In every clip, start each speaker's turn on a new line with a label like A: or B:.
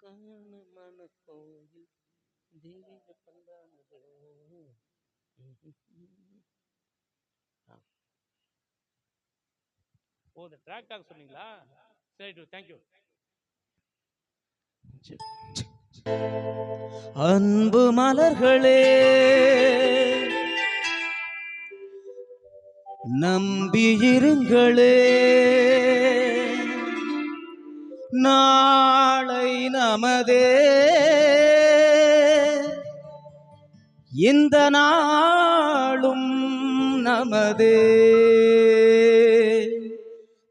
A: காணமான கோயில் தெய்வீக பண்பானதோ. ஓ, இந்த ட்ராக்காக சொன்னீங்களா? சரி, தேங்க்யூ.
B: அன்பு மலர்களே, நம்பியிருங்களே, நாளை நமதே. இந்த நாளும் நமதே.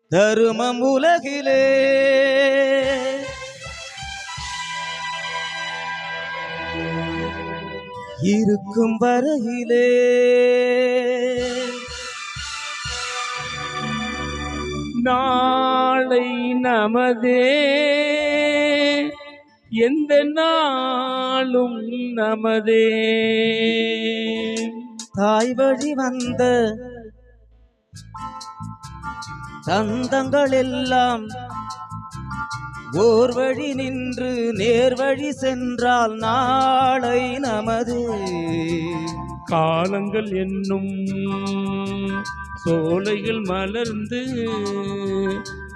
B: தருமம் உலகிலே இருக்கும் வரையிலே
A: நாளை நமதே. எந்த நாளும் நமதே.
B: தாய் வழி வந்த தந்தங்கள் எல்லாம் ஓர் வழி நின்று நேர் வழி சென்றால் நாளை நமது.
A: காலங்கள் என்னும் சோலைகள் மலர்ந்து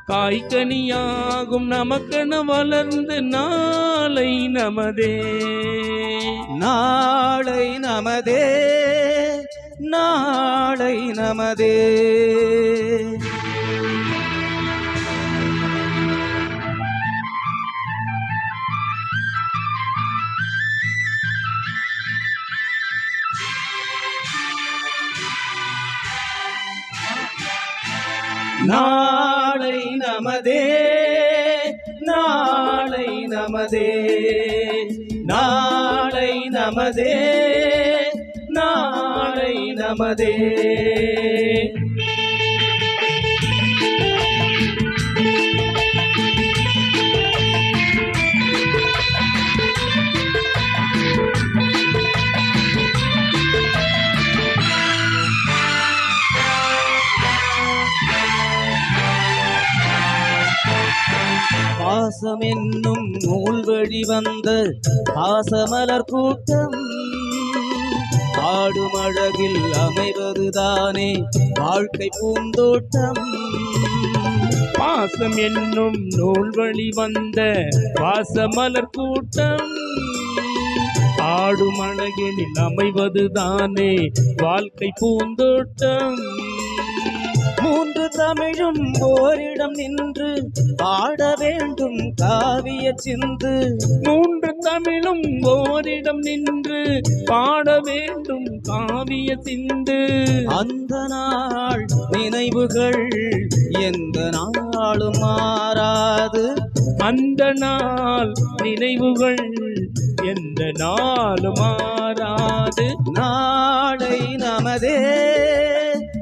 A: காய்கனியாகும் நமக்கென வளர்ந்து நாளை நமதே.
B: நாளை நமதே. நாளை நமதே. நாளை நமதே. நாளை நமதே. நாளை நமதே. நாளை நமதே. பாசம் என்னும் நூல் வழி வந்த பாசமலர் கூட்டம் ஆடும் அழகில் அமைவதுதானே வாழ்க்கை பூந்தோட்டம்.
A: பாசம் என்னும் நூல் வழி வந்த பாசமலர் கூட்டம் ஆடும் அழகினில் அமைவதுதானே வாழ்க்கை பூந்தோட்டம்.
B: மூன்று தமிழும் ஓரிடம் நின்று பாட வேண்டும் காவிய சிந்து.
A: மூன்று தமிழும் ஓரிடம் நின்று பாட வேண்டும் காவிய சிந்து.
B: அந்த நாள் நினைவுகள் எந்த நாளும் மாறாது.
A: அந்த நாள் நினைவுகள் எந்த நாளும் மாறாது.
B: நாளை நமதே.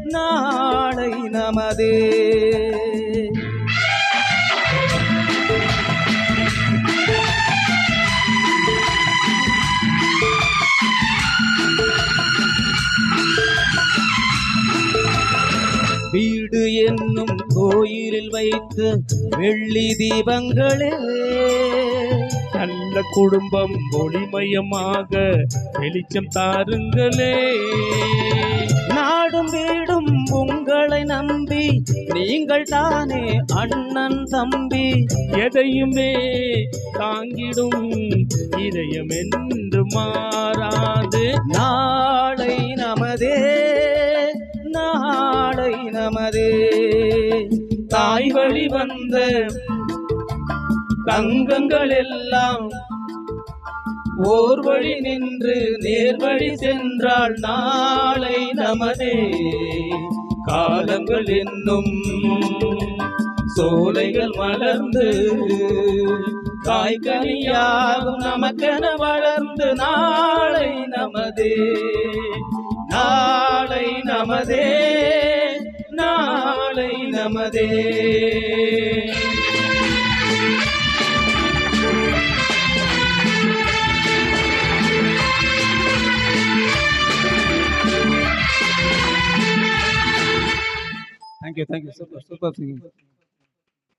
B: நாளை நமதே. வீடு என்னும் கோயிலில் வைத்து வெள்ளி தீபங்களே
A: நல்ல குடும்பம் ஒளிமயமாக வெளிச்சம் தாருங்களே.
B: நாடும் வீடும் உங்களை நம்பி நீங்கள் தானே அண்ணன் தம்பி.
A: எதையுமே தாங்கிடும் இதயம் என்று மாறாது.
B: நாளை நமதே. நாளை நமதே. தாய் வழி வந்த தங்கங்கள் எல்லாம் ஓர் வழி நின்று நேர் வழி சென்றால் நாளை நமதே. காலங்கள் என்னும் சோலைகள் மலர்ந்து காய்கனியாகும் நமக்கென வளர்ந்து நாளை நமதே. நாளை நமதே. நாளை நமதே. Thank you. Super singing.